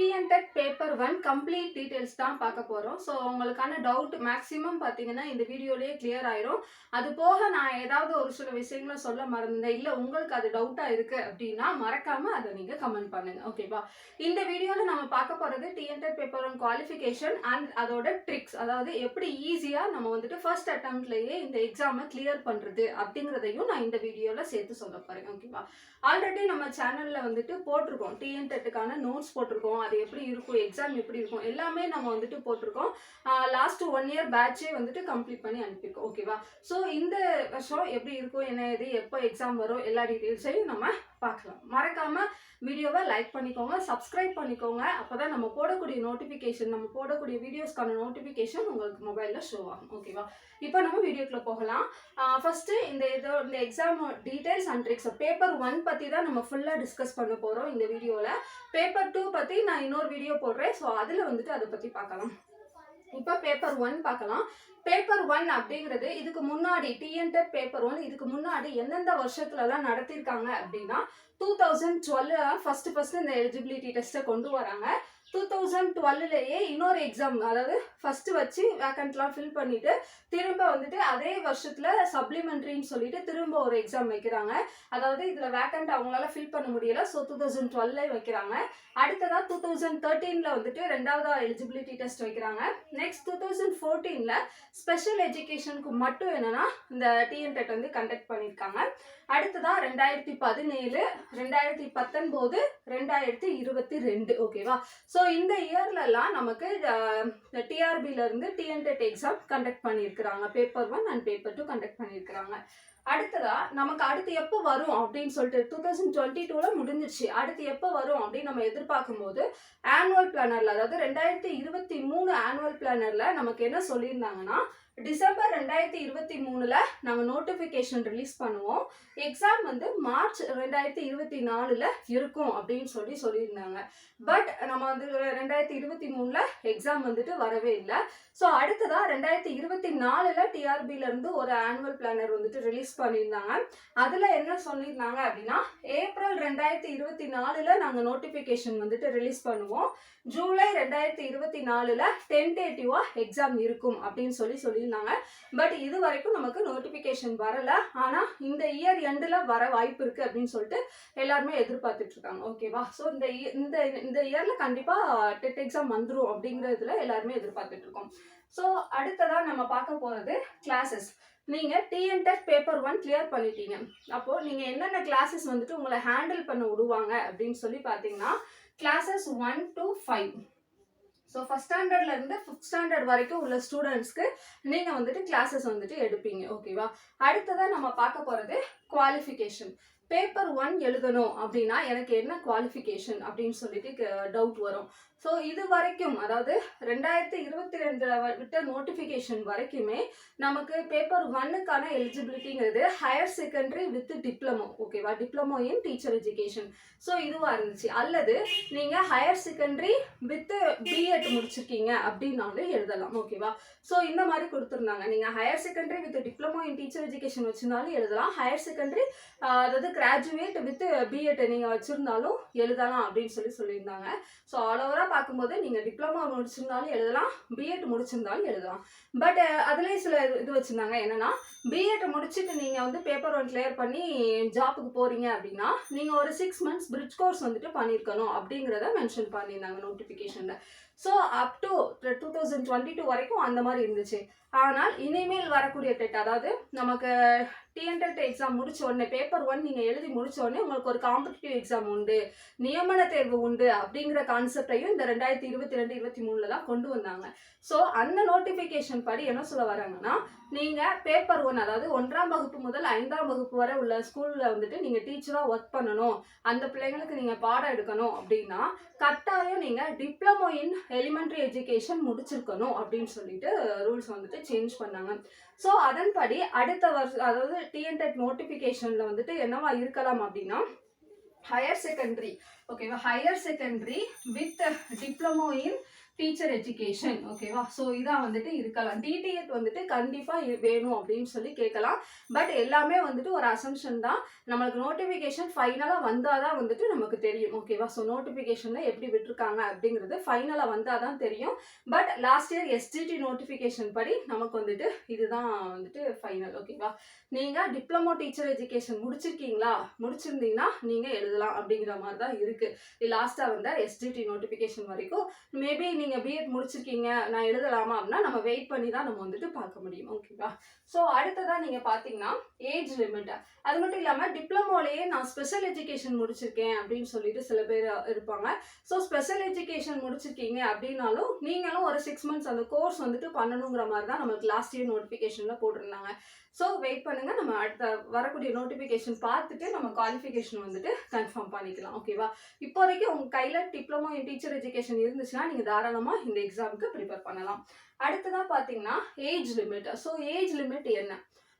TNTET paper 1 complete details தான் பார்க்க போகிறோம். ஸோ உங்களுக்கான டவுட் மேக்ஸிமம் பார்த்தீங்கன்னா இந்த வீடியோலேயே கிளியர் ஆயிரும். அது போக நான் ஏதாவது ஒரு சில விஷயங்களை சொல்ல மறந்தேன், இல்லை உங்களுக்கு அது டவுட்டாக இருக்குது அப்படின்னா மறக்காமல் அதை நீங்கள் கமெண்ட் பண்ணுங்கள். ஓகேவா? இந்த வீடியோவில் நம்ம பார்க்க போகிறது டிஎன்டெட் பேப்பர் 1 குவாலிஃபிகேஷன் அண்ட் அதோட ட்ரிக்ஸ், அதாவது எப்படி ஈஸியாக நம்ம வந்துட்டு ஃபர்ஸ்ட் அட்டம்ப்ட்லேயே இந்த எக்ஸாமை கிளியர் பண்ணுறது அப்படிங்கிறதையும் நான் இந்த வீடியோவில் சேர்த்து சொல்ல போகிறேன். ஓகேவா? ஆல்ரெடி நம்ம சேனலில் வந்துட்டு போட்டிருக்கோம், டிஎன்டெட்டுக்கான நோட்ஸ் போட்டிருக்கோம், அது எப்படி இருக்கும், எக்ஸாம் எப்படி இருக்கும், எல்லாமே நம்ம வந்துட்டு போட்டிருக்கோம். லாஸ்ட் 1 இயர் பேட்சே வந்துட்டு கம்ப்ளீட் பண்ணி அனுப்பியிருக்கோம். ஓகேவா? ஸோ இந்த வருஷம் எப்படி இருக்கும், என்ன இது, எப்போ எக்ஸாம் வரும், எல்லா டீட்டெயில்ஸையும் நம்ம பார்க்கலாம். மறக்காமல் வீடியோவை லைக் பண்ணிக்கோங்க, சப்ஸ்கிரைப் பண்ணிக்கோங்க. அப்போ தான் நம்ம போடக்கூடிய நோட்டிஃபிகேஷன், நம்ம போடக்கூடிய வீடியோஸ்க்கான நோட்டிஃபிகேஷன் உங்களுக்கு மொபைலில் ஷோ ஆகும். ஓகேவா? இப்போ நம்ம வீடியோக்குள்ளே போகலாம். ஃபஸ்ட்டு இந்த exam details and tricks paper 1 பற்றி தான் நம்ம ஃபுல்லாக டிஸ்கஸ் பண்ண போகிறோம் இந்த வீடியோவில். பேப்பர் 2 பற்றி நான் இன்னொரு வீடியோ போடுறேன். ஸோ அதில் வந்துட்டு அதை பற்றி பார்க்கலாம். இப்போ பேப்பர் 1 பார்க்கலாம். பேப்பர் 1 அப்படிங்கிறது இதுக்கு முன்னாடி டிஎன்டெட் பேப்பர் 1 இதுக்கு முன்னாடி எந்தெந்த வருஷத்துலலாம் நடத்திருக்காங்க அப்படின்னா 2012 ஃபர்ஸ்ட் இந்த எலிஜிபிலிட்டி டெஸ்ட்டை கொண்டு வராங்க. 2012லேயே இன்னொரு எக்ஸாம், அதாவது ஃபர்ஸ்ட் வச்சு வேக்கண்ட்லாம் ஃபில் பண்ணிட்டு திரும்ப வந்துட்டு அதே வருஷத்துல சப்ளிமெண்ட்ரின்னு சொல்லிட்டு திரும்ப ஒரு எக்ஸாம் வைக்கிறாங்க. அதாவது இதுல வேக்கண்ட் அவங்களால ஃபில் பண்ண முடியல, ஸோ 2012 வைக்கிறாங்க. அடுத்ததா 2013ல வந்துட்டு ரெண்டாவது எலிஜிபிலிட்டி டெஸ்ட் வைக்கிறாங்க. நெக்ஸ்ட் 2014ல ஸ்பெஷல் எஜுகேஷனுக்கு மட்டும் என்னன்னா இந்த டிஎன்டெட் வந்து கண்டக்ட் பண்ணியிருக்காங்க. அடுத்ததா 2017, 2019, 2022. ஓகேவா? ஸோ இந்த இயர்லலாம் நமக்கு டிஆர்பில இருந்து டிஎன்டெட் எக்ஸாம் கண்டக்ட் பண்ணியிருக்கிறாங்க. பேப்பர் 1 அண்ட் பேப்பர் 2 கண்டக்ட் பண்ணியிருக்கிறாங்க. அடுத்ததா நமக்கு அடுத்து எப்போ வரும் அப்படின்னு சொல்லிட்டு 2022ல முடிஞ்சிச்சு. அடுத்து எப்போ வரும் அப்படின்னு நம்ம எதிர்பார்க்கும் போது ஆனுவல் பிளானர்ல, அதாவது 2023 ஆனுவல் பிளானர்ல நமக்கு என்ன சொல்லியிருந்தாங்கன்னா, டிசம்பர் 2023ல நாங்கள் நோட்டிஃபிகேஷன் ரிலீஸ் பண்ணுவோம், எக்ஸாம் வந்து மார்ச் 2024ல இருக்கும் அப்படின்னு சொல்லியிருந்தாங்க. பட் நம்ம வந்து 2023ல எக்ஸாம் வந்துட்டு வரவே இல்லை. ஸோ அடுத்ததா 2024ல டிஆர்பில இருந்து ஒரு ஆனுவல் பிளானர் வந்துட்டு ரிலீஸ் பண்ணியிருந்தாங்க. அதில் என்ன சொல்லியிருந்தாங்க அப்படின்னா, ஏப்ரல் 2024ல நாங்கள் நோட்டிஃபிகேஷன் வந்துட்டு ரிலீஸ் பண்ணுவோம், ஜூலை 2024ல டென்டேட்டிவா எக்ஸாம் இருக்கும் அப்படின்னு சொல்லியிருந்தாங்க. பட் இது வரைக்கும் நமக்கு நோட்டிஃபிகேஷன் வரல. ஆனால் இந்த இயர் எண்டில் வர வாய்ப்பு இருக்கு அப்படின்னு சொல்லிட்டு எல்லாருமே எதிர்பார்த்துட்டு இருக்காங்க. ஓகேவா? ஸோ இந்த இயர்ல கண்டிப்பாக டெட் எக்ஸாம் வந்துடும் அப்படிங்கிறதுல எல்லாருமே எதிர்பார்த்துட்டு இருக்கோம். ஸோ அடுத்ததான் நம்ம பார்க்க போகிறது கிளாஸஸ். நீங்கள் டிஎன்டெட் பேப்பர் 1 கிளியர் பண்ணிட்டீங்க. அப்போது நீங்கள் என்னென்ன கிளாஸஸ் வந்துட்டு உங்களை ஹேண்டில் பண்ண விடுவாங்க அப்படின்னு சொல்லி பார்த்தீங்கன்னா, கிளாஸஸ் 1 to 5. ஸோ ஃபஸ்ட் ஸ்டாண்டர்ட்லேருந்து 5th ஸ்டாண்டர்ட் வரைக்கும் உள்ள ஸ்டூடெண்ட்ஸ்க்கு நீங்கள் வந்துட்டு கிளாஸஸ் வந்துட்டு எடுப்பீங்க. ஓகேவா? அடுத்ததான் நம்ம பார்க்க போகிறது குவாலிஃபிகேஷன். பேப்பர் 1 எழுதணும் அப்படின்னா எனக்கு என்ன குவாலிஃபிகேஷன் அப்படின்னு சொல்லிட்டு டவுட் வரும். ஸோ இது வரைக்கும், அதாவது 2022 விட்ட நோட்டிஃபிகேஷன் வரைக்குமே நமக்கு பேப்பர் 1க்கான எலிஜிபிலிட்டிங்கிறது ஹையர் செகண்டரி வித் டிப்ளமோ. ஓகேவா? Diploma in teacher education. So இதுவாக இருந்துச்சு. அல்லது நீங்கள் ஹையர் செகண்டரி வித் பிஎட் முடிச்சிருக்கீங்க அப்படின்னாலும் எழுதலாம். ஓகேவா? ஸோ இந்த மாதிரி கொடுத்துருந்தாங்க. நீங்கள் higher secondary with diploma in teacher education வச்சிருந்தாலும் எழுதலாம், ஹையர் செகண்டரி அதாவது கிராஜுவேட் வித் பிஎட் நீங்கள் வச்சுருந்தாலும் எழுதலாம் அப்படின்னு சொல்லியிருந்தாங்க. ஸோ ஆல் ஓவராக பார்க்கும்போது நீங்கள் டிப்ளமோ முடிச்சிருந்தாலும் எழுதலாம், பிஎட் முடிச்சிருந்தாலும் எழுதலாம். பட் அதுலேயே சில இது வச்சுருந்தாங்க. என்னென்னா, பிஎட் முடிச்சுட்டு நீங்கள் வந்து பேப்பர் 1 கிளியர் பண்ணி ஜாப்புக்கு போகிறீங்க அப்படின்னா நீங்கள் ஒரு 6 months பிரிட்ஜ் கோர்ஸ் வந்துட்டு பண்ணியிருக்கணும் அப்படிங்கிறத மென்ஷன் பண்ணியிருந்தாங்க நோட்டிஃபிகேஷனில். ஸோ அப் டு 2022 வரைக்கும் அந்த மாதிரி இருந்துச்சு. ஆனால் இனிமேல் வரக்கூடிய டெட், அதாவது நமக்கு டிஎன்டெட் எக்ஸாம் முடிச்ச உடனே பேப்பர் 1 நீங்கள் எழுதி முடிச்ச உடனே உங்களுக்கு ஒரு காம்படிட்டிவ் எக்ஸாம் உண்டு, நியமன தேர்வு உண்டு அப்படிங்கிற கான்செப்டையும் இந்த 2022-23ல தான் கொண்டு வந்தாங்க. ஸோ அந்த நோட்டிஃபிகேஷன் படி என்ன சொல்ல வராங்கன்னா, நீங்கள் பேப்பர் 1, அதாவது 1ஆம் வகுப்பு முதல் 5ஆம் வகுப்பு வரை உள்ள ஸ்கூலில் வந்துட்டு நீங்கள் டீச்சராக ஒர்க் பண்ணணும், அந்த பிள்ளைங்களுக்கு நீங்கள் பாடம் எடுக்கணும் அப்படின்னா கட்டாயம் நீங்கள் டிப்ளமோ இன் எலிமெண்ட்ரி எஜுகேஷன் முடிச்சிருக்கணும் அப்படின்னு சொல்லிட்டு ரூல்ஸ் வந்துட்டு சேஞ்ச் பண்ணாங்க. ஸோ அதன்படி அடுத்த வருஷம், அதாவது டிஎன்டெட் நோட்டிஃபிகேஷனில் வந்துட்டு என்னவா இருக்கலாம் அப்படின்னா, ஹையர் செகண்டரி. ஓகேவா? Higher secondary with diploma in teacher education ஓகேவா. ஸோ இதான் வந்துட்டு இருக்கலாம். டிடிஎட் வந்துட்டு கண்டிப்பாக வேணும் அப்படின்னு சொல்லி கேட்கலாம். பட் எல்லாமே வந்துட்டு ஒரு அசம்ஷன் தான். நம்மளுக்கு நோட்டிஃபிகேஷன் ஃபைனலாக வந்தால் தான் வந்துட்டு நமக்கு தெரியும் ஓகேவா. ஸோ நோட்டிஃபிகேஷனில் எப்படி விட்டுருக்காங்க அப்படிங்கிறது ஃபைனலாக வந்தால் தான் தெரியும். But last year STD notification படி நமக்கு வந்துட்டு இதுதான் வந்துட்டு ஃபைனல் ஓகேவா. நீங்கள் டிப்ளமோ டீச்சர் எஜுகேஷன் முடிச்சிருந்தீங்கன்னா நீங்கள் எழுதலாம் அப்படிங்கிற மாதிரி தான் இருக்குது லாஸ்ட்டாக வந்த எஸ்டிடி நோட்டிஃபிகேஷன் வரைக்கும். மேபி நீங்கள் பிஎட் முடிச்சிருக்கீங்க, நான் எழுதலாமா அப்படின்னா நம்ம வெயிட் பண்ணி தான் நம்ம வந்துட்டு பார்க்க முடியும் ஓகேவா. ஸோ அடுத்ததான் நீங்கள் பார்த்தீங்கன்னா ஏஜ் லிமிட். அது மட்டும் இல்லாமல் டிப்ளமோலேயே நான் ஸ்பெஷல் எஜுகேஷன் முடிச்சிருக்கேன் அப்படின்னு சொல்லிட்டு சில பேர் இருப்பாங்க. ஸோ ஸ்பெஷல் எஜுகேஷன் முடிச்சிருக்கீங்க அப்படின்னாலும் நீங்களும் ஒரு 6 months அந்த கோர்ஸ் வந்துட்டு பண்ணணுங்கிற மாதிரி தான் நம்மளுக்கு லாஸ்ட் இயர் நோட்டிஃபிகேஷனில் போட்டிருந்தாங்க. ஸோ வெயிட் பண்ணுங்க, நம்ம அடுத்த வரக்கூடிய நோட்டிஃபிகேஷன் பார்த்துட்டு நம்ம குவாலிஃபிகேஷன் வந்துட்டு கன்ஃபார்ம் பண்ணிக்கலாம் ஓகேவா. இப்போதைக்கு உங்கள் கையில் டிப்ளமோ இன் டீச்சர் எஜுகேஷன் இருந்துச்சுன்னா நீங்கள் தாராளமாக இந்த எக்ஸாமுக்கு ப்ரிப்பேர் பண்ணலாம். அடுத்ததான் பார்த்தீங்கன்னா age limit. So age limit என்ன,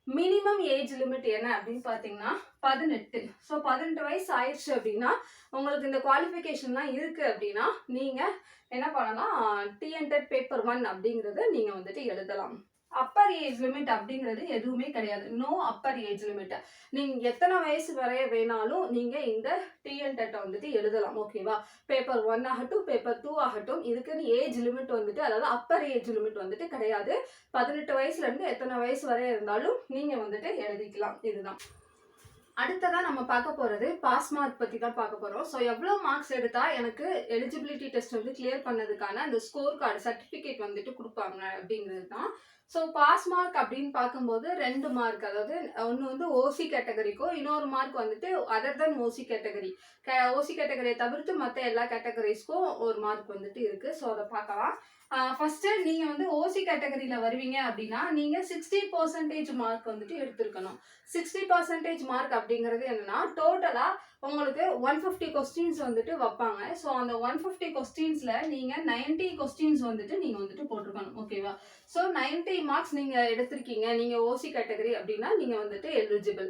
மினிமம் ஏஜ் லிமிட் என்ன அப்படின்னு பார்த்தீங்கன்னா 18. ஸோ 18 வயசு ஆயிடுச்சு அப்படின்னா உங்களுக்கு இந்த குவாலிஃபிகேஷன்லாம் இருக்குது அப்படின்னா நீங்கள் என்ன பண்ணலாம், டிஎன்டெட் பேப்பர் 1 அப்படிங்கிறத நீங்கள் வந்துட்டு எழுதலாம். அப்பர் ஏஜ் லிமிட் அப்படிங்கிறது எதுவுமே கிடையாது. No upper age limit. நீங்கள் எத்தனை வயசு வரைய வேணாலும் நீங்கள் இந்த டிஎன்டெட்டை வந்துட்டு எழுதலாம் ஓகேவா. பேப்பர் 1 ஆகட்டும் பேப்பர் 2 ஆகட்டும் இதுக்குன்னு ஏஜ் லிமிட் வந்துட்டு, அதாவது அப்பர் ஏஜ் லிமிட் வந்துட்டு கிடையாது. 18 வயசுலேருந்து எத்தனை வயசு வரைய இருந்தாலும் நீங்கள் வந்துட்டு எழுதிக்கலாம். இதுதான். அடுத்ததான் நம்ம பார்க்க போகிறது பாஸ் மார்க் பற்றி தான் பார்க்க போகிறோம். ஸோ எவ்வளோ மார்க்ஸ் எடுத்தால் எனக்கு எலிஜிபிலிட்டி டெஸ்ட் வந்து கிளியர் பண்ணதுக்கான அந்த ஸ்கோர் கார்டு சர்டிஃபிகேட் வந்துட்டு கொடுப்பாங்க அப்படிங்கிறது தான். ஸோ பாஸ் மார்க் அப்படின்னு பார்க்கும்போது 2 மார்க், அதாவது ஒன்று வந்து ஓசி கேட்டகரிக்கோ, இன்னொரு மார்க் வந்துட்டு அதர் தென் ஓசி கேட்டகரி. ஓசி கேட்டகரியை தவிர்த்து மற்ற எல்லா கேட்டகரிஸ்க்கும் ஒரு மார்க் வந்துட்டு இருக்குது. ஸோ அதை பார்க்கலாம். ஃபஸ்ட்டு நீங்கள் வந்து ஓசி கேட்டகரியில் வருவீங்க அப்படின்னா நீங்கள் 60% மார்க் வந்துட்டு எடுத்திருக்கணும். 60% மார்க் அப்படிங்கிறது என்னன்னா டோட்டலாக உங்களுக்கு 150 கொஸ்டின்ஸ் வந்துட்டு வைப்பாங்க. ஸோ அந்த 150 கொஸ்டின்ஸில் நீங்கள் 90 கொஸ்டின்ஸ் வந்துட்டு நீங்கள் வந்துட்டு போட்டிருக்கணும் ஓகேவா. ஸோ 90 மார்க்ஸ் நீங்கள் எடுத்திருக்கீங்க, நீங்கள் ஓசி கேட்டகரி அப்படின்னா நீங்கள் வந்துட்டு எலிஜிபிள்.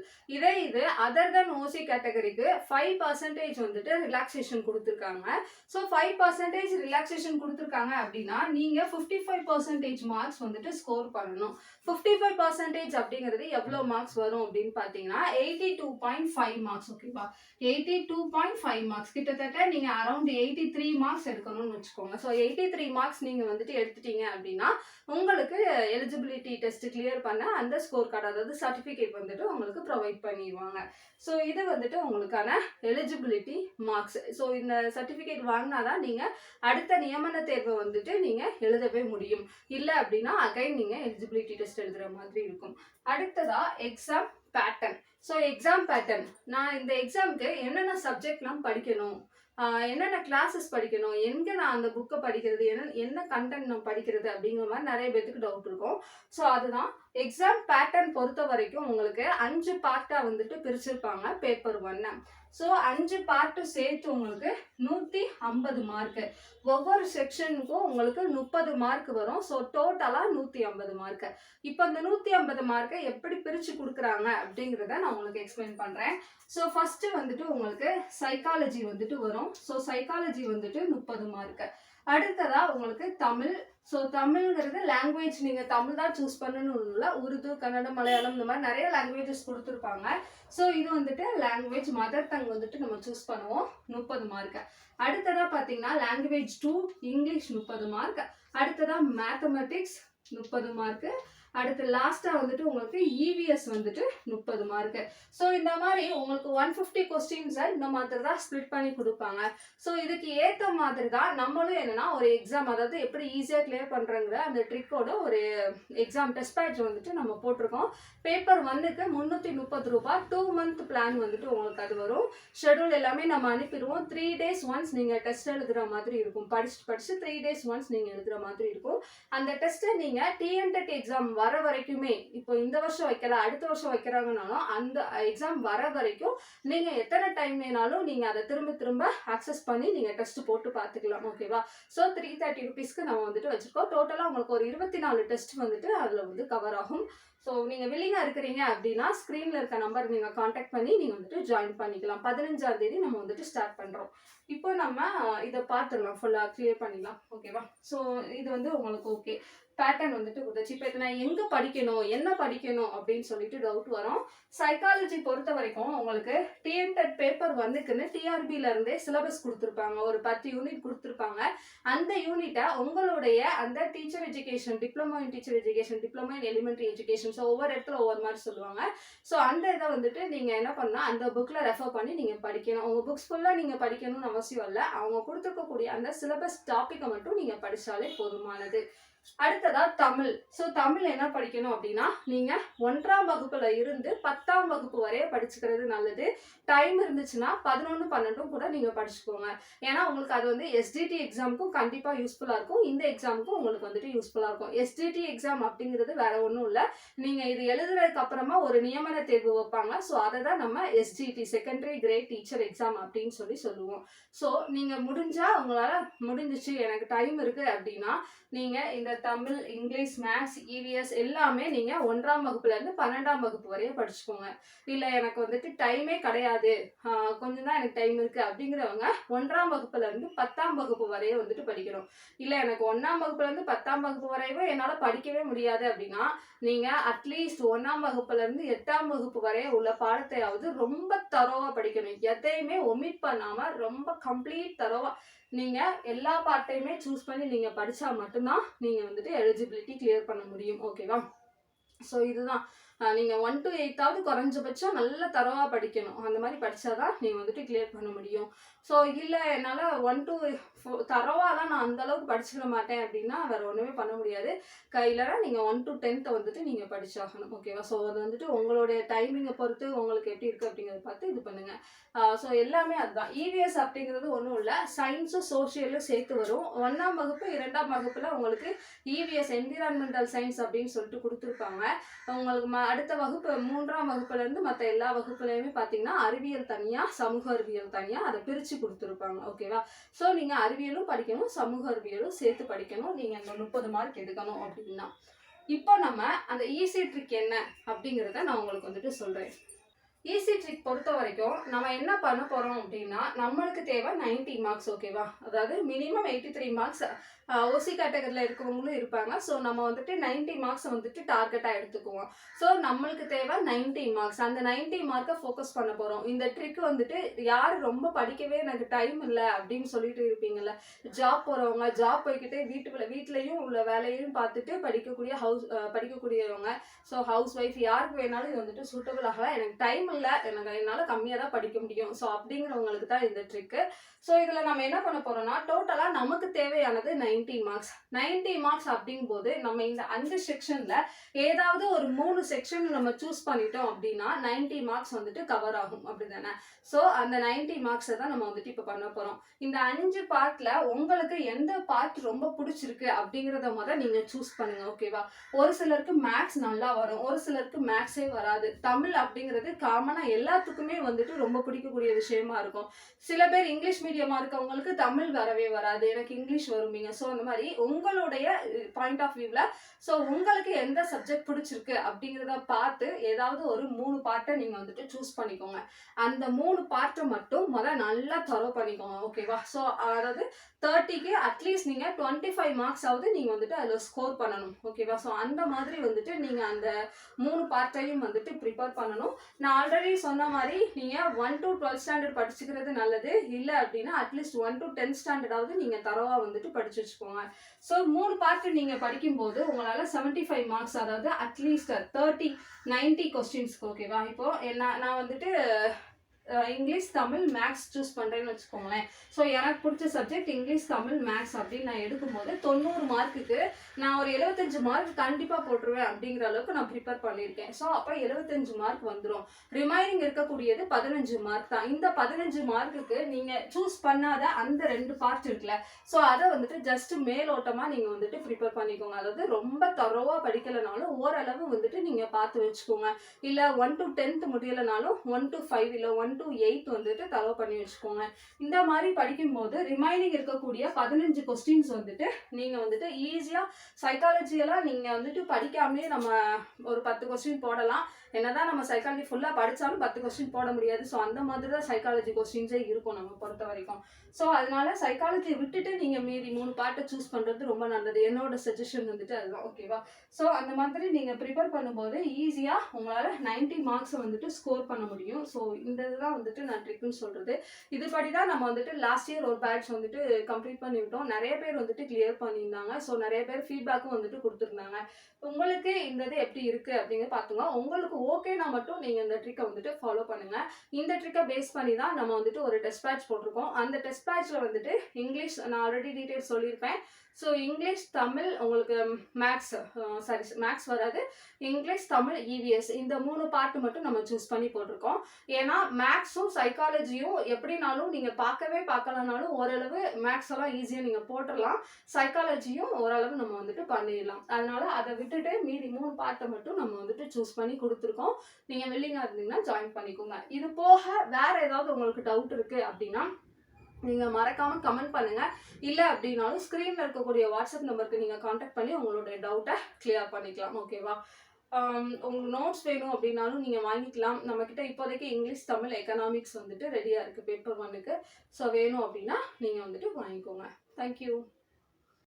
இது அதர் தென் ஓசி கேட்டகரிக்கு 5% வந்துட்டு ரிலாக்ஸேஷன் கொடுத்துருக்காங்க. ஸோ 5% ரிலாக்ஸேஷன் கொடுத்துருக்காங்க அப்படின்னா நீங்கள் 55% மார்க்ஸ் வந்துட்டு ஸ்கோர் பண்ணணும். 55% அப்படிங்கிறது எவ்வளோ மார்க்ஸ் வரும் அப்படின்னு பார்த்தீங்கன்னா 82.5 மார்க்ஸ் ஓகேவா. 82.5 மார்க்ஸ் கிட்டத்தட்ட நீங்கள் அரௌண்ட் 83 மார்க்ஸ் எடுக்கணும்னு வச்சுக்கோங்க. ஸோ 83 மார்க்ஸ் நீங்கள் வந்துட்டு எடுத்துட்டீங்க அப்படின்னா உங்களுக்கு எலிஜிபிலிட்டி டெஸ்ட் கிளியர் பண்ண அந்த ஸ்கோர் கார்டு, அதாவது சர்டிஃபிகேட் வந்துட்டு உங்களுக்கு ப்ரொவைட் பண்ணிடுவாங்க. ஸோ இது வந்துட்டு உங்களுக்கான எலிஜிபிலிட்டி மார்க்ஸ். ஸோ இந்த சர்டிஃபிகேட் வாங்கினா தான் நீங்கள் அடுத்த நியமன தேர்வை வந்துட்டு நீங்கள் எழுதவே முடியும். இல்லை அப்படின்னா அகைன் நீங்கள் எலிஜிபிலிட்டி டெஸ்ட் எழுதுகிற மாதிரி இருக்கும். அடுத்ததா exam pattern. So exam pattern, நான் இந்த எக்ஸாமுக்கு என்னென்ன சப்ஜெக்ட்லாம் படிக்கணும், என்னென்ன கிளாஸஸ் படிக்கணும், எங்கே நான் அந்த புக்கை படிக்கிறது, என்ன கண்டென்ட் நான் படிக்கிறது அப்படிங்கிற மாதிரி நிறைய பேருக்கு டவுட் இருக்கும். ஸோ அதுதான் எக்ஸாம் பேட்டர்ன் பொறுத்த வரைக்கும் உங்களுக்கு 5 பார்ட்டாக வந்துட்டு பிரிச்சிருப்பாங்க பேப்பர் 1. ஸோ 5 பார்ட்டு சேர்த்து உங்களுக்கு 150 மார்க்கு. ஒவ்வொரு செக்ஷனுக்கும் உங்களுக்கு 30 மார்க் வரும். ஸோ டோட்டலாக 150 மார்க்கு. இப்போ இந்த 150 மார்க்கை எப்படி பிரித்து கொடுக்குறாங்க அப்படிங்கிறத நான் உங்களுக்கு எக்ஸ்பிளைன் பண்ணுறேன். ஸோ ஃபஸ்ட்டு வந்துட்டு உங்களுக்கு சைக்காலஜி வந்துட்டு வரும். ஸோ சைக்காலஜி வந்துட்டு 30 மார்க்கு. அடுத்ததா உங்களுக்கு தமிழ். ஸோ தமிழ்ங்கிறது லாங்குவேஜ், நீங்கள் தமிழ் தான் சூஸ் பண்ணணும் இல்லை, உருது, கன்னடம், மலையாளம் இந்த மாதிரி நிறைய லாங்குவேஜஸ் கொடுத்துருப்பாங்க. ஸோ இது வந்துட்டு லாங்குவேஜ் மதர் டங் வந்துட்டு நம்ம சூஸ் பண்ணுவோம். 30 மார்க்கு. அடுத்ததாக பார்த்தீங்கன்னா லாங்குவேஜ் 2 இங்கிலீஷ் 30 மார்க். அடுத்ததாக மேத்தமெட்டிக்ஸ் 30 மார்க்கு. அடுத்து லாஸ்ட்டாக வந்துட்டு உங்களுக்கு இவிஎஸ் வந்துட்டு 30 மார்க்கு. ஸோ இந்த மாதிரி உங்களுக்கு 150 கொஸ்டின்ஸை இந்த மாதிரி தான் ஸ்ப்ளிட் பண்ணி கொடுப்பாங்க. ஸோ இதுக்கு ஏற்ற மாதிரி தான் நம்மளும் என்னென்னா ஒரு எக்ஸாம், அதாவது எப்படி ஈஸியாக கிளியர் பண்ணுறங்கிற அந்த ட்ரிக்கோட ஒரு எக்ஸாம் டெஸ்ட் பேட்ச் வந்துட்டு நம்ம போட்டிருக்கோம். பேப்பர் 1க்கு 330 ரூபாய் 2 month பிளான் வந்துட்டு உங்களுக்கு அது வரும். ஷெடியூல் எல்லாமே நம்ம அனுப்பிடுவோம். 3 days ஒன்ஸ் நீங்கள் டெஸ்ட் எழுதுகிற மாதிரி இருக்கும். படிச்சு 3 days ஒன்ஸ் நீங்கள் எழுதுகிற மாதிரி இருக்கும். அந்த டெஸ்ட்டை நீங்கள் டிஎன்டெட் எக்ஸாம் வர வரைக்குமே, இப்போ இந்த வருஷம் வைக்கல அடுத்த வருஷம் வைக்கிறாங்கனாலும் அந்த எக்ஸாம் வர வரைக்கும் நீங்கள் எத்தனை டைம் வேணாலும் நீங்கள் அதை திரும்ப ஆக்சஸ் பண்ணி நீங்கள் டெஸ்ட் போட்டு பார்த்துக்கலாம் ஓகேவா. ஸோ 330 rupeesக்கு நம்ம வந்துட்டு வச்சுருக்கோம். டோட்டலாக உங்களுக்கு ஒரு 24 டெஸ்ட் வந்துட்டு அதில் வந்து கவர் ஆகும். ஸோ நீங்கள் வில்லிங்காக இருக்கிறீங்க அப்படின்னா ஸ்க்ரீனில் இருக்க நம்பர் நீங்கள் காண்டாக்ட் பண்ணி நீங்கள் வந்துட்டு ஜாயின் பண்ணிக்கலாம். 15ஆம் தேதி நம்ம வந்துட்டு ஸ்டார்ட் பண்ணுறோம். இப்போ நம்ம இதை பார்த்துடலாம், ஃபுல்லாக கிளியர் பண்ணிடலாம். ஓகேவா? ஸோ இது வந்து உங்களுக்கு ஓகே பேட்டர்ன் வந்துட்டு கொடுத்துச்சு. இப்போ இதை நான் எங்கே படிக்கணும், என்ன படிக்கணும் அப்படின்னு சொல்லிட்டு டவுட் வரும். சைக்காலஜி பொறுத்த வரைக்கும் உங்களுக்கு டிஎன்டெட் பேப்பர் வந்துக்குன்னு டிஆர்பியிலேருந்தே சிலபஸ் கொடுத்துருப்பாங்க. ஒரு 10 யூனிட் கொடுத்துருப்பாங்க. அந்த யூனிட்டை உங்களுடைய அந்த teacher education, diploma in teacher education, diploma in elementary education, so ஒவ்வொரு இடத்துல ஒவ்வொரு மாதிரி சொல்லுவாங்க. ஸோ அந்த இதை வந்துட்டு நீங்கள் என்ன பண்ணால் அந்த புக்கில் ரெஃபர் பண்ணி நீங்கள் படிக்கணும். உங்கள் புக்ஸ் ஃபுல்லாக நீங்கள் படிக்கணும்னு அவசியம் இல்லை. அவங்க கொடுத்துருக்கக்கூடிய அந்த சிலபஸ் டாப்பிக்கை மட்டும் நீங்கள் படித்தாலே போதுமானது. அடுத்ததா தமிழ். ஸோ தமிழ் என்ன படிக்கணும் அப்படின்னா நீங்கள் 1ஆம் வகுப்புல இருந்து 10ஆம் வகுப்பு வரைய படிச்சுக்கிறது நல்லது. டைம் இருந்துச்சுன்னா 11, 12 கூட நீங்கள் படிச்சுக்கோங்க. ஏன்னா உங்களுக்கு அது வந்து எஸ்டிடி எக்ஸாமுக்கும் கண்டிப்பாக யூஸ்ஃபுல்லாக இருக்கும். இந்த எக்ஸாமுக்கும் உங்களுக்கு வந்துட்டு யூஸ்ஃபுல்லாக இருக்கும். எஸ்டிடி எக்ஸாம் அப்படிங்கிறது வேற ஒன்றும் இல்லை. நீங்கள் இது எழுதுறதுக்கு அப்புறமா ஒரு நியமன தேர்வு வைப்பாங்க. ஸோ அதை தான் நம்ம STD, secondary great teacher exam அப்படின்னு சொல்லுவோம். ஸோ நீங்கள் முடிஞ்சால் உங்களால் முடிஞ்சிச்சு எனக்கு டைம் இருக்குது அப்படின்னா நீங்கள் இந்த தமிழ், இங்கிலீஷ், மேத்ஸ், இவிஎஸ் எல்லாமே நீங்கள் 1ஆம் வகுப்புலேருந்து 12ஆம் வகுப்பு வரையும் படிச்சுக்கோங்க. இல்லை எனக்கு வந்துட்டு டைமே கிடையாது, கொஞ்சம் தான் எனக்கு டைம் இருக்குது அப்படிங்கிறவங்க 1ஆம் வகுப்புலேருந்து 10ஆம் வகுப்பு வரையும் வந்துட்டு படிக்கணும். இல்லை எனக்கு 1ஆம் வகுப்புலேருந்து 10ஆம் வகுப்பு வரையும் என்னால் படிக்கவே முடியாது அப்படின்னா நீங்கள் அட்லீஸ்ட் 1ஆம் வகுப்புலேருந்து 8ஆம் வகுப்பு வரையும் உள்ள பாடத்தையாவது ரொம்ப தரோவாக படிக்கணும். எதையுமே ஒமிட் பண்ணாமல் ரொம்ப கம்ப்ளீட் தரோவாக நீங்கள் எல்லா பார்ட்டையுமே சூஸ் பண்ணி நீங்கள் படித்தா மட்டும்தான் நீங்கள் வந்துட்டு எலிஜிபிலிட்டி கிளியர் பண்ண முடியும். ஓகேவா? ஸோ இதுதான் நீங்கள் 1 to 8ஆவது குறைஞ்சபட்சம் நல்ல தரவாக படிக்கணும். அந்த மாதிரி படித்தாதான் நீங்கள் வந்துட்டு கிளியர் பண்ண முடியும். ஸோ இல்லை என்னால் 1 to 4 தரவாலாம் நான் அந்தளவுக்கு படிச்சுக்க மாட்டேன் அப்படின்னா வேறு ஒன்றுமே பண்ண முடியாது. கையிலனா நீங்கள் 1 to 10th வந்துட்டு நீங்கள் படிச்சாகணும். ஓகேவா? ஸோ அது வந்துட்டு உங்களுடைய டைமிங்கை பொறுத்து உங்களுக்கு எப்படி இருக்குது அப்படிங்கிறத பார்த்து இது பண்ணுங்கள். ஸோ எல்லாமே அதுதான். இவிஎஸ் அப்படிங்கிறது ஒன்றும் இல்லை, சயின்ஸும் சோஷியலும் சேர்த்து வரும். 1ஆம் வகுப்பு 2ஆம் வகுப்பில் உங்களுக்கு இவிஎஸ் என்விரான்மெண்டல் சயின்ஸ் அப்படின்னு சொல்லிட்டு கொடுத்துருப்பாங்க. உங்களுக்கு அடுத்த வகுப்பு 3ஆம் வகுப்புலேருந்து மற்ற எல்லா வகுப்புலையுமே பார்த்தீங்கன்னா அறிவியல் தனியாக, சமூக அறிவியல் தனியாக அதை பிரித்து கொடுத்துருப்பாங்க. ஓகேவா? ஸோ நீங்கள் அறிவியலும் படிக்கணும், சமூக அறிவியலும் சேர்த்து படிக்கணும். நீங்கள் இந்த 30 மார்க் எடுக்கணும் அப்படின்னா இப்போ நம்ம அந்த ஈஸி ட்ரிக் என்ன அப்படிங்கிறத நான் உங்களுக்கு வந்துட்டு சொல்கிறேன். ஈஸி ட்ரிக் பொறுத்த வரைக்கும் நம்ம என்ன பண்ண போகிறோம் அப்படின்னா நம்மளுக்கு தேவை 90 மார்க்ஸ். ஓகேவா? அதாவது மினிமம் 83 மார்க்ஸ் ஓசி கேட்டகரியில் இருக்கிறவங்களும் இருப்பாங்க. ஸோ நம்ம வந்துட்டு 90 மார்க்ஸை வந்துட்டு டார்கெட்டாக எடுத்துக்குவோம். ஸோ நம்மளுக்கு தேவை 90 மார்க்ஸ். அந்த 90 மார்க்கை ஃபோக்கஸ் பண்ண போகிறோம். இந்த ட்ரிக் வந்துட்டு யார் ரொம்ப படிக்கவே எனக்கு டைம் இல்லை அப்படின்னு சொல்லிட்டு இருப்பீங்கள்ல, ஜாப் போகிறவங்க, ஜாப் போய்கிட்டே வீட்டிலையும் உள்ள வேலையும் பார்த்துட்டு படிக்கக்கூடியவங்க, ஸோ ஹவுஸ் ஒய்ஃப், யாருக்கு வேணாலும் இது வந்துட்டு சூட்டபிள் ஆகலாம். எனக்கு டைம் இல்லை, என்னால் கம்மியாக தான் படிக்க முடியும், ஸோ அப்படிங்கிறவங்களுக்கு தான் இந்த ட்ரிக்கு. ஸோ இதில் நம்ம என்ன பண்ண போகிறோம்னா டோட்டலாக நமக்கு தேவையானது 90 மார்க்ஸ். 90 மார்க்ஸ் அப்படிங்கும்போது நம்ம இந்த 5 செக்ஷனில் ஏதாவது ஒரு 3 செக்ஷன் நம்ம சூஸ் பண்ணிட்டோம் அப்படின்னா 90 மார்க்ஸ் வந்துட்டு கவர் ஆகும். அப்படி தானே? ஸோ அந்த 90 மார்க்ஸை தான் நம்ம வந்துட்டு இப்போ பண்ண போகிறோம். இந்த 5 பார்ட்டில் உங்களுக்கு எந்த பார்ட் ரொம்ப பிடிச்சிருக்கு அப்படிங்கிறத நீங்கள் சூஸ் பண்ணுங்கள். ஓகேவா? ஒரு சிலருக்கு மேக்ஸ் நல்லா வரும், ஒரு சிலருக்கு மேக்ஸே வராது. தமிழ் அப்படிங்கிறது காமனாக எல்லாத்துக்குமே வந்துட்டு ரொம்ப பிடிக்கக்கூடிய விஷயமா இருக்கும். சில பேர் இங்கிலீஷ் மீடியமாக இருக்கவங்களுக்கு தமிழ் வரவே வராது, எனக்கு இங்கிலீஷ் வருவீங்க. ஸோ அந்த மாதிரி உங்களுடைய பாயிண்ட் ஆஃப் வியூவில் ஸோ உங்களுக்கு எந்த சப்ஜெக்ட் பிடிச்சிருக்கு அப்படிங்கிறத பார்த்து ஏதாவது ஒரு 3 பார்ட்டை நீங்கள் வந்துட்டு சூஸ் பண்ணிக்கோங்க. அந்த 3 பார்ட்டை மட்டும் நல்லா தரோ பண்ணிக்கோங்க. ஓகேவா? ஸோ அதாவது 30க்கு அட்லீஸ்ட் நீங்கள் 25 மார்க்ஸ் ஆகுது நீங்கள் வந்துட்டு அதில் ஸ்கோர் பண்ணணும். ஓகேவா? ஸோ அந்த மாதிரி வந்துட்டு நீங்கள் அந்த 3 பார்ட்டையும் வந்துட்டு ப்ரிப்பேர் பண்ணணும். நான் ஆல்ரெடி சொன்ன மாதிரி நீங்கள் 1 to 12 ஸ்டாண்டர்ட் படிச்சுக்கிறது நல்லது. இல்லை அப்படின்னா அட்லீஸ்ட் 1 to 10 ஸ்டாண்டர்டாவது நீங்கள் தரவாக வந்துட்டு படிச்சு வச்சுக்கோங்க. ஸோ 3 பார்ட்டு நீங்கள் படிக்கும்போது உங்களால் 75 மார்க்ஸ், அதாவது அட்லீஸ்ட் 90 கொஸ்டின்ஸ்க்கு. ஓகேவா? இப்போது நான் வந்துட்டு இங்கிலீஷ், தமிழ், மேக்ஸ் சூஸ் பண்ணுறேன்னு வச்சுக்கோங்களேன். ஸோ எனக்கு பிடிச்ச சப்ஜெக்ட் இங்கிலீஷ், தமிழ், மேக்ஸ் அப்படின்னு நான் எடுக்கும்போது 90 மார்க்குக்கு நான் ஒரு 75 மார்க் கண்டிப்பாக போட்டுருவேன் அப்படிங்கிற அளவுக்கு நான் ப்ரிப்பேர் பண்ணியிருக்கேன். ஸோ அப்போ 75 மார்க் வந்துடும். ரிமைனிங் இருக்கக்கூடியது 15 மார்க் தான். இந்த 15 மார்க்குக்கு நீங்கள் சூஸ் பண்ணாத அந்த 2 பார்ட் இருக்குல்ல, ஸோ அதை வந்துட்டு ஜஸ்ட் மேலோட்டமாக நீங்கள் வந்துட்டு ப்ரிப்பேர் பண்ணிக்கோங்க. அதாவது ரொம்ப தரோவாக படிக்கலைனாலும் ஓரளவு வந்துட்டு நீங்கள் பார்த்து வச்சுக்கோங்க. இல்லை 1 to 10th முடியலைனாலும் 1 to 5 இல்லை 1 to 8 வந்துட்டு தரவு பண்ணி வச்சுக்கோங்க. இந்த மாதிரி படிக்கும்போது ரிமைனிங் இருக்கக்கூடிய 15 கொஸ்டின்ஸ் வந்துட்டு நீங்கள் வந்துட்டு ஈஸியாக சைக்காலஜியெல்லாம் நீங்கள் வந்துட்டு படிக்காமலே நம்ம ஒரு 10 கொஸ்டின் போடலாம். என்னதான் நம்ம சைக்காலஜி ஃபுல்லாக படித்தாலும் 10 கொஸ்டின் போட முடியாது. ஸோ அந்த மாதிரி தான் சைக்காலஜி கொஸ்டின்ஸே இருக்கும் நம்ம பொறுத்த வரைக்கும். ஸோ அதனால சைக்காலஜியை விட்டுட்டு நீங்கள் மீதி 3 பார்ட்டை சூஸ் பண்ணுறது ரொம்ப நல்லது. என்னோட சஜஷன் வந்துட்டு அதுதான். ஓகேவா? ஸோ அந்த மாதிரி நீங்கள் ப்ரிப்பேர் பண்ணும்போது ஈஸியாக உங்களால் 90 மார்க்ஸை வந்துட்டு ஸ்கோர் பண்ண முடியும். ஸோ இந்த இதுதான் வந்துட்டு நான் ட்ரிக்குன்னு சொல்கிறது. இதுபடி தான் நம்ம வந்துட்டு லாஸ்ட் இயர் ஒரு பேட்ச் வந்துட்டு கம்ப்ளீட் பண்ணிவிட்டோம். நிறைய பேர் வந்துட்டு கிளியர் பண்ணியிருந்தாங்க. ஸோ நிறைய பேர் ஃபீட்பேக்கும் வந்துட்டு கொடுத்துருந்தாங்க. உங்களுக்கு இந்த இது எப்படி இருக்குது அப்படிங்கிறத பார்த்துங்க. உங்களுக்கு ஓகேனா மட்டும் நீங்கள் இந்த ட்ரிக்கை வந்துட்டு ஃபாலோ பண்ணுங்கள். இந்த ட்ரிக்கை பேஸ் பண்ணி தான் நம்ம வந்துட்டு ஒரு டெஸ்ட் பேட்ச் போட்டிருக்கோம். அந்த டெஸ்ட் பேட்ச்சில் வந்துட்டு இங்கிலீஷ் நான் ஆல்ரெடி டீட்டெயில்ஸ் சொல்லியிருப்பேன். ஸோ இங்கிலீஷ், தமிழ், உங்களுக்கு மேக்ஸ் வராது. இங்கிலீஷ், தமிழ், இவிஎஸ் இந்த 3 பார்ட்டு மட்டும் நம்ம சூஸ் பண்ணி போட்டிருக்கோம். ஏன்னா மேக்ஸும் சைக்காலஜியும் எப்படினாலும் நீங்கள் பார்க்கலனாலும் ஓரளவு மேக்ஸ் எல்லாம் ஈஸியாக நீங்கள் போட்டுடலாம். சைக்காலஜியும் ஓரளவு நம்ம வந்துட்டு பண்ணிடலாம். அதனால அதை விட்டுட்டு மீதி 3 பார்ட்டை மட்டும் நம்ம வந்துட்டு சூஸ் பண்ணி கொடுத்துருக்கோம். நீங்கள் வில்லிங்காக இருந்தீங்கன்னா ஜாயின் பண்ணிக்கோங்க. இது போக வேறு ஏதாவது உங்களுக்கு டவுட் இருக்குது அப்படின்னா நீங்கள் மறக்காமல் கமெண்ட் பண்ணுங்கள். இல்லை அப்படின்னாலும் ஸ்க்ரீனில் இருக்கக்கூடிய வாட்ஸ்அப் நம்பருக்கு நீங்கள் காண்டாக்ட் பண்ணி உங்களுடைய டவுட்டை கிளியர் பண்ணிக்கலாம். ஓகேவா? உங்களுக்கு நோட்ஸ் வேணும் அப்படின்னாலும் நீங்கள் வாங்கிக்கலாம். நம்மக்கிட்ட இப்போதைக்கு இங்கிலீஷ், தமிழ், எக்கனாமிக்ஸ் வந்துட்டு ரெடியாக இருக்குது பேப்பர் 1க்கு. ஸோ வேணும் அப்படின்னா நீங்கள் வந்துட்டு வாங்கிக்கோங்க. தேங்க்யூ.